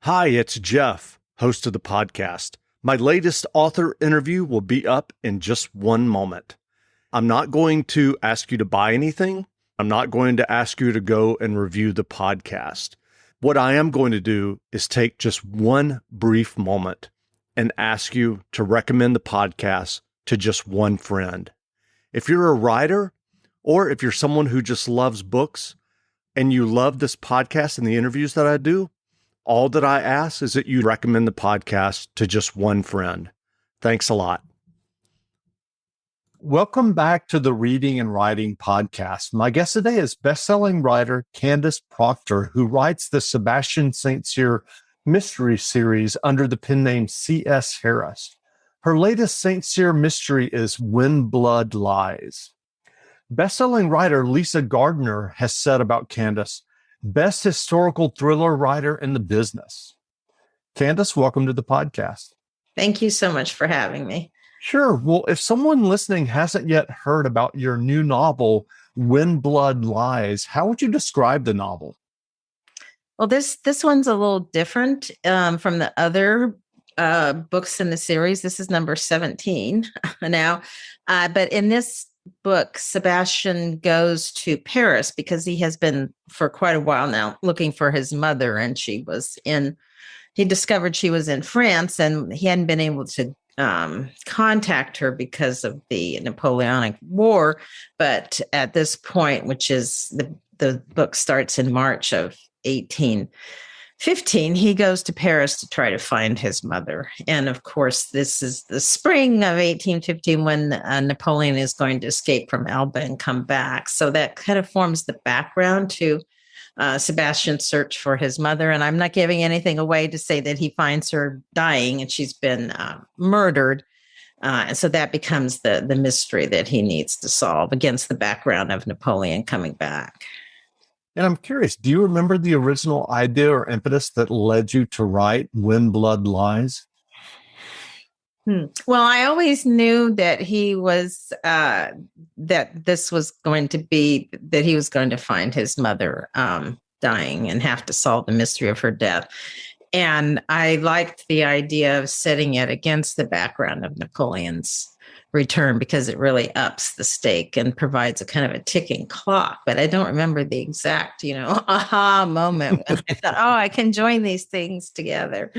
Hi, it's Jeff, host of the podcast. My latest author interview will be up in just one moment. I'm not going to ask you to buy anything. I'm not going to ask you to go and review the podcast. What I am going to do is take just one brief moment and ask you to recommend the podcast to just one friend. If you're a writer, or if you're someone who just loves books and you love this podcast and the interviews that I do, all that I ask is that you recommend the podcast to just one friend. Thanks a lot. Welcome back to the Reading and Writing Podcast. My guest today is best-selling writer Candace Proctor, who writes the Sebastian St. Cyr mystery series under the pen name C.S. Harris. Her latest St. Cyr mystery is When Blood Lies. Best-selling writer Lisa Gardner has said about Candace, best historical thriller writer in the business. Candace, welcome to the podcast. Thank you so much for having me. Sure. Well, if someone listening hasn't yet heard about your new novel, When Blood Lies, how would you describe the novel? Well, this one's a little different from the other books in the series. This is number 17 now. But in this book, Sebastian goes to Paris because he has been for quite a while now looking for his mother, and he discovered she was in France, and he hadn't been able to contact her because of the Napoleonic War. But at this point, which is the book starts in March of 1815, he goes to Paris to try to find his mother. And of course, this is the spring of 1815 when Napoleon is going to escape from Elba and come back. So that kind of forms the background to Sebastian's search for his mother. And I'm not giving anything away to say that he finds her dying and she's been murdered. And so that becomes the mystery that he needs to solve against the background of Napoleon coming back. And I'm curious, do you remember the original idea or impetus that led you to write When Blood Lies? Well, I always knew that he was, that this was going to be, that he was going to find his mother dying and have to solve the mystery of her death. And I liked the idea of setting it against the background of Napoleon's return because it really ups the stake and provides a kind of a ticking clock. But I don't remember the exact, aha moment when I thought, I can join these things together.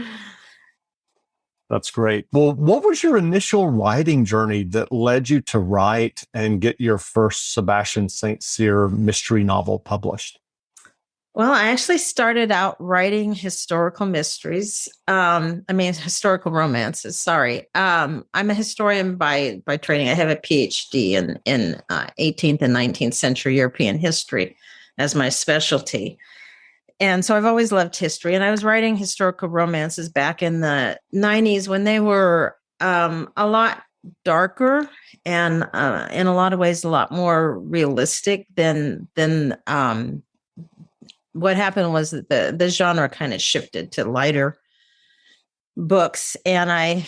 That's great. Well, what was your initial writing journey that led you to write and get your first Sebastian St. Cyr mystery novel published? Well, I actually started out writing historical mysteries. Historical romances. Sorry. I'm a historian by training. I have a PhD in 18th and 19th century European history as my specialty. And so I've always loved history, and I was writing historical romances back in the 90s when they were a lot darker and in a lot of ways a lot more realistic than what happened was that the genre kind of shifted to lighter books, and I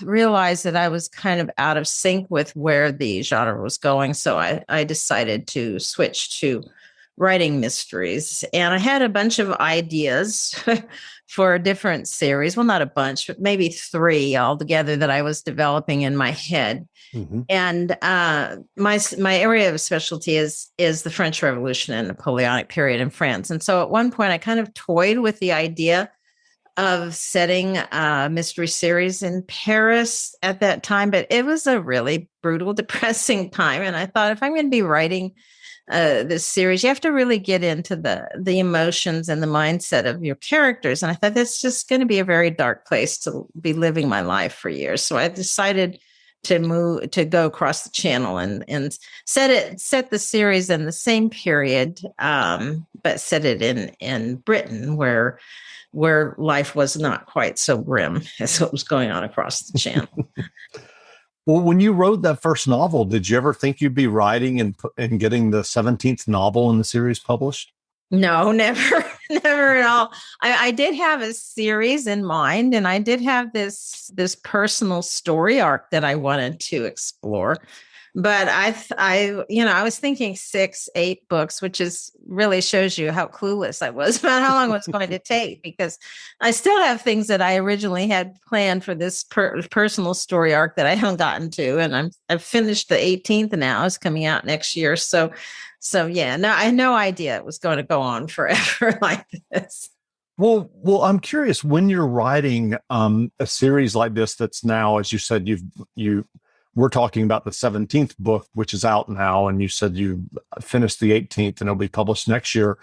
realized that I was kind of out of sync with where the genre was going. So I decided to switch to writing mysteries. And I had a bunch of ideas for a different series. Well, not a bunch, but maybe 3 altogether that I was developing in my head. Mm-hmm. And my area of specialty is the French Revolution and Napoleonic period in France. And so at one point, I kind of toyed with the idea of setting a mystery series in Paris at that time, but it was a really brutal, depressing time. And I thought, if I'm going to be writing this series, you have to really get into the emotions and the mindset of your characters. And I thought that's just going to be a very dark place to be living my life for years. So I decided to go across the channel and set the series in the same period, but set it in Britain where life was not quite so grim as what was going on across the channel. Well, when you wrote that first novel, did you ever think you'd be writing and getting the 17th novel in the series published? No, never, never at all. I did have a series in mind, and I did have this personal story arc that I wanted to explore. But I was thinking 6, 8 books, which is really shows you how clueless I was about how long it was going to take, because I still have things that I originally had planned for this personal story arc that I haven't gotten to, and I've finished the 18th now. It's coming out next year, so yeah. No, I had no idea it was going to go on forever like this. Well, I'm curious, when you're writing a series like this, that's now, as you said, we're talking about the 17th book, which is out now, and you said you finished the 18th and it'll be published next year.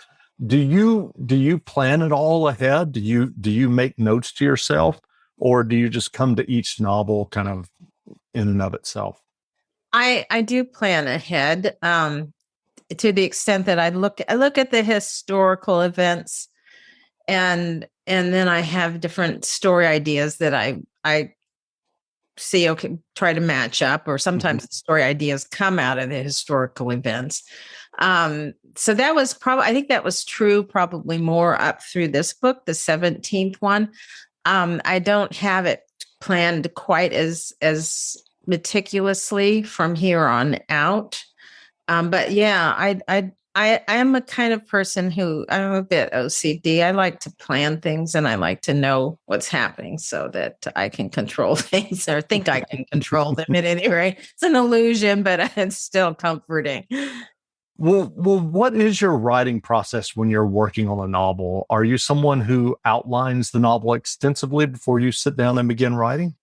Do you plan it all ahead? Do you make notes to yourself, or do you just come to each novel kind of in and of itself? I do plan ahead, to the extent that I look at the historical events, and then I have different story ideas that I see, okay, try to match up, or sometimes the story ideas come out of the historical events. So that was I think that was true probably more up through this book, the 17th one. I don't have it planned quite as meticulously from here on out. But yeah, I am a kind of person who, I'm a bit OCD. I like to plan things, and I like to know what's happening so that I can control things, or think I can control them at any rate. It's an illusion, but it's still comforting. Well, what is your writing process when you're working on a novel? Are you someone who outlines the novel extensively before you sit down and begin writing?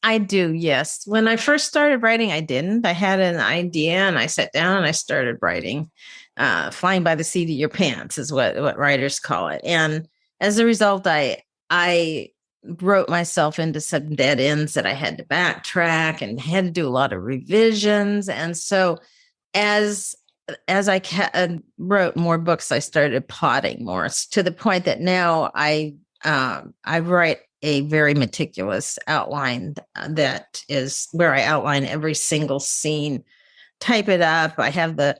I do, yes. When I first started writing, I didn't. I had an idea and I sat down and I started writing. Flying by the seat of your pants is what writers call it. And as a result, I wrote myself into some dead ends that I had to backtrack and had to do a lot of revisions. And so as I wrote more books, I started plotting more, to the point that now I write a very meticulous outline, that is where I outline every single scene, type it up. I have the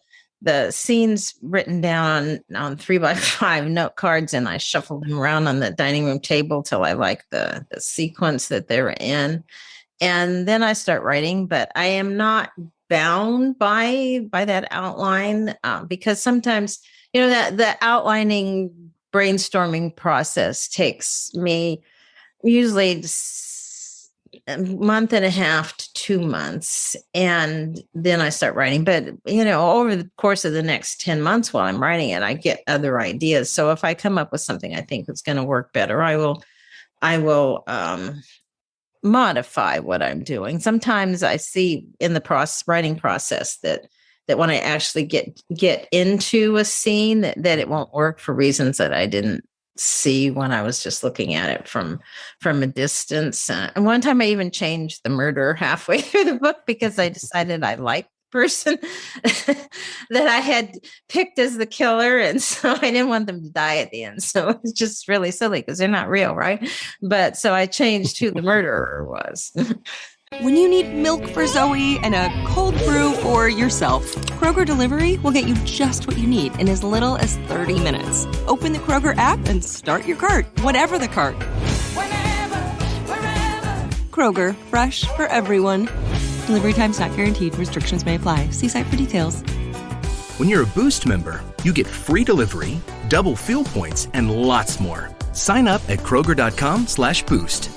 scenes written down on 3x5 note cards, and I shuffle them around on the dining room table till I like the sequence that they're in. And then I start writing, but I am not bound by that outline, because sometimes, that the outlining brainstorming process takes me usually a month and a half to 2 months, and then I start writing. But over the course of the next 10 months while I'm writing it, I get other ideas. So if I come up with something I think is going to work better, I will modify what I'm doing. Sometimes I see in the writing process that when I actually get into a scene, that it won't work for reasons that I didn't see when I was just looking at it from a distance. And one time I even changed the murder halfway through the book, because I decided I liked the person that I had picked as the killer, and so I didn't want them to die at the end. So it's just really silly, because they're not real, right? But so I changed who the murderer was. When you need milk for Zoe and a cold brew for yourself, Kroger Delivery will get you just what you need in as little as 30 minutes. Open the Kroger app and start your cart, whatever the cart. Whenever, wherever. Kroger, fresh for everyone. Delivery times not guaranteed. Restrictions may apply. See site for details. When you're a Boost member, you get free delivery, double fuel points, and lots more. Sign up at Kroger.com/boost.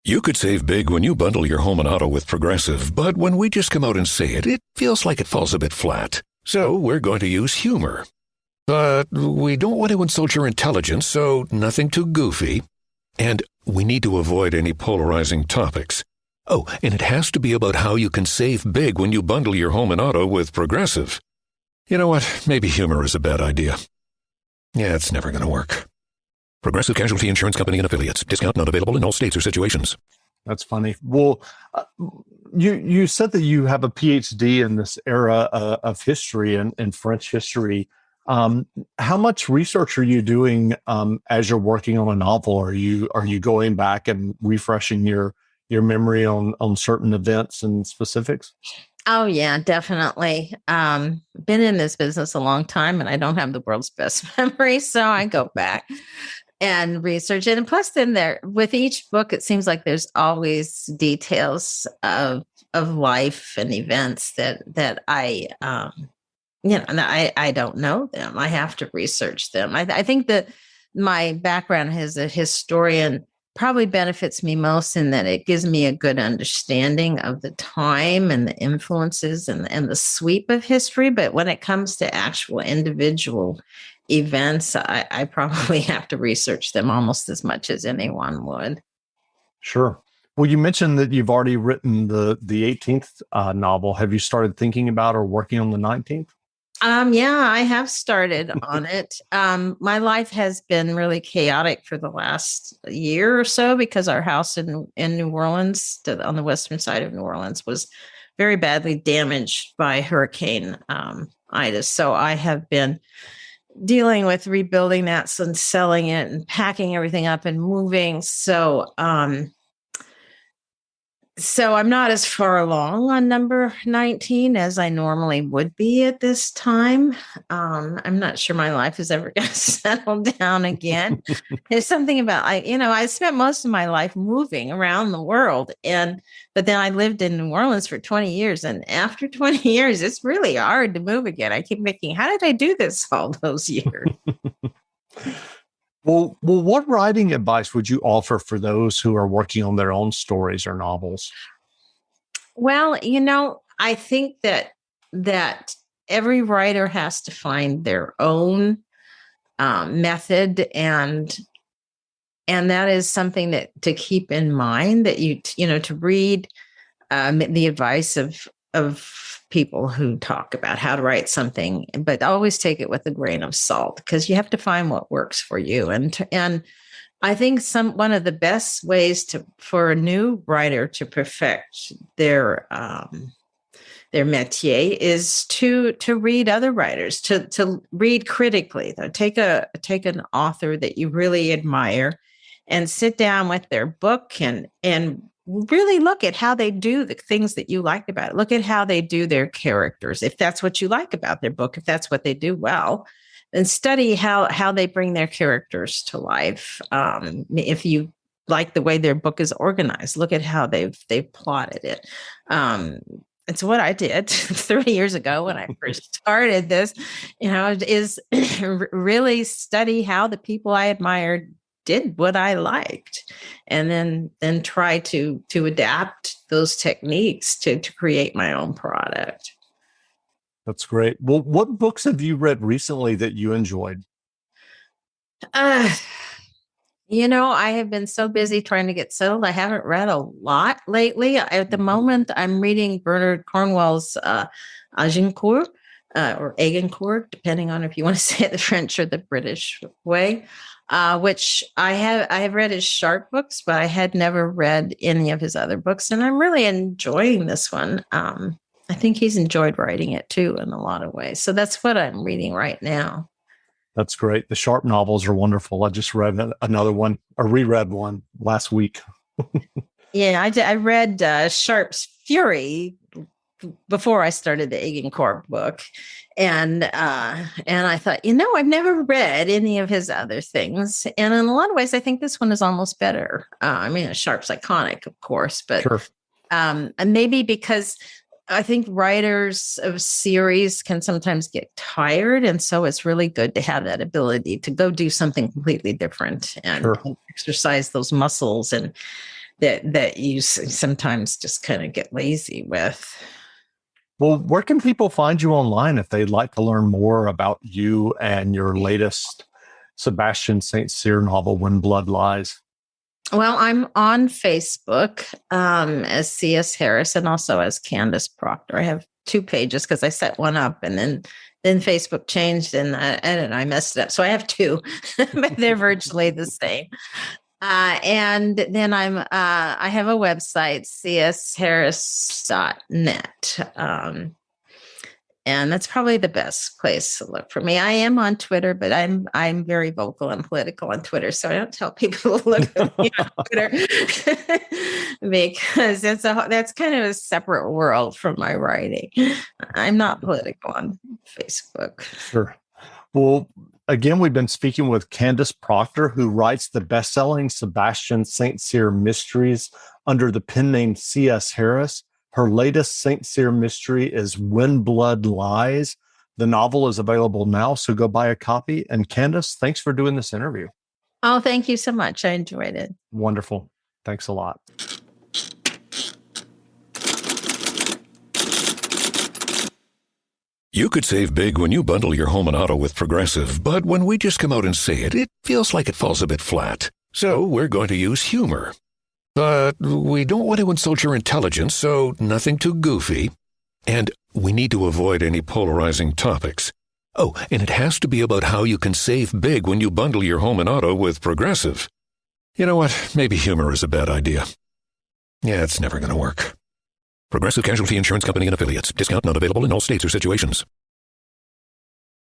You could save big when you bundle your home and auto with Progressive, but when we just come out and say it, it feels like it falls a bit flat. So we're going to use humor. But we don't want to insult your intelligence, so nothing too goofy. And we need to avoid any polarizing topics. Oh, and it has to be about how you can save big when you bundle your home and auto with Progressive. You know what? Maybe humor is a bad idea. Yeah, it's never going to work. Progressive Casualty Insurance Company and Affiliates. Discount not available in all states or situations. That's funny. Well, you said that you have a PhD in this era of history and French history. How much research are you doing as you're working on a novel? Are you going back and refreshing your memory on certain events and specifics? Oh yeah, definitely. Been in this business a long time, and I don't have the world's best memory, so I go back. and research it. And plus, then there with each book, it seems like there's always details of life and events that I and I don't know them. I have to research them. I think that my background as a historian probably benefits me most in that it gives me a good understanding of the time and the influences and the sweep of history. But when it comes to actual individual events, I probably have to research them almost as much as anyone would. Sure. Well, you mentioned that you've already written the 18th novel. Have you started thinking about or working on the 19th? Yeah, I have started on it. My life has been really chaotic for the last year or so because our house in New Orleans, on the western side of New Orleans, was very badly damaged by Hurricane Ida. So I have been dealing with rebuilding that and selling it and packing everything up and moving. So I'm not as far along on number 19 as I normally would be at this time. I'm not sure my life is ever going to settle down again. There's something about I spent most of my life moving around the world, but then I lived in New Orleans for 20 years, and after 20 years, it's really hard to move again. I keep thinking, how did I do this all those years? Well, what writing advice would you offer for those who are working on their own stories or novels? Well, I think that every writer has to find their own method, and that is something that to keep in mind, that to read the advice of people who talk about how to write something, but always take it with a grain of salt, because you have to find what works for you. And I think one of the best ways for a new writer to perfect their métier is to read other writers, to read critically. Take an author that you really admire and sit down with their book and really look at how they do the things that you like about it. Look at how they do their characters. If that's what you like about their book, if that's what they do well, then study how they bring their characters to life. If you like the way their book is organized, look at how they've plotted it. It's what I did 30 years ago when I first started this, is really study how the people I admired did what I liked, and then try to adapt those techniques to create my own product. That's great. Well, what books have you read recently that you enjoyed? I have been so busy trying to get settled. I haven't read a lot lately. At the moment, I'm reading Bernard Cornwell's Agincourt, or Agincourt, depending on if you want to say it the French or the British way. Which I have read his Sharpe books, but I had never read any of his other books, and I'm really enjoying this one. I think he's enjoyed writing it too in a lot of ways. So that's what I'm reading right now. That's great. The Sharpe novels are wonderful. I just read another one, or reread one last week. Yeah, I read Sharpe's Fury before I started the Agincourt book. And I thought, I've never read any of his other things. And in a lot of ways, I think this one is almost better. Sharpe's iconic, of course, but Sure. And maybe because I think writers of series can sometimes get tired. And so it's really good to have that ability to go do something completely different and Sure. exercise those muscles and that you sometimes just kind of get lazy with. Well, where can people find you online if they'd like to learn more about you and your latest Sebastian St. Cyr novel, When Blood Lies? Well, I'm on Facebook as C.S. Harris and also as Candace Proctor. I have 2 pages because I set one up and then Facebook changed and I messed it up. So I have 2, but they're virtually the same. And then I have a website, csharris.net. And that's probably the best place to look for me. I am on Twitter, but I'm very vocal and political on Twitter. So I don't tell people to look at me on Twitter because that's kind of a separate world from my writing. I'm not political on Facebook. Sure. Well, Again, we've been speaking with Candace Proctor, who writes the best-selling Sebastian St. Cyr mysteries under the pen name C.S. Harris. Her latest St. Cyr mystery is When Blood Lies. The novel is available now, so go buy a copy. And Candace, thanks for doing this interview. Oh, thank you so much. I enjoyed it. Wonderful. Thanks a lot. You could save big when you bundle your home and auto with Progressive, but when we just come out and say it, it feels like it falls a bit flat. So we're going to use humor. But we don't want to insult your intelligence, so nothing too goofy. And we need to avoid any polarizing topics. Oh, and it has to be about how you can save big when you bundle your home and auto with Progressive. You know what? Maybe humor is a bad idea. Yeah, it's never going to work. Progressive Casualty Insurance Company and Affiliates. Discount not available in all states or situations.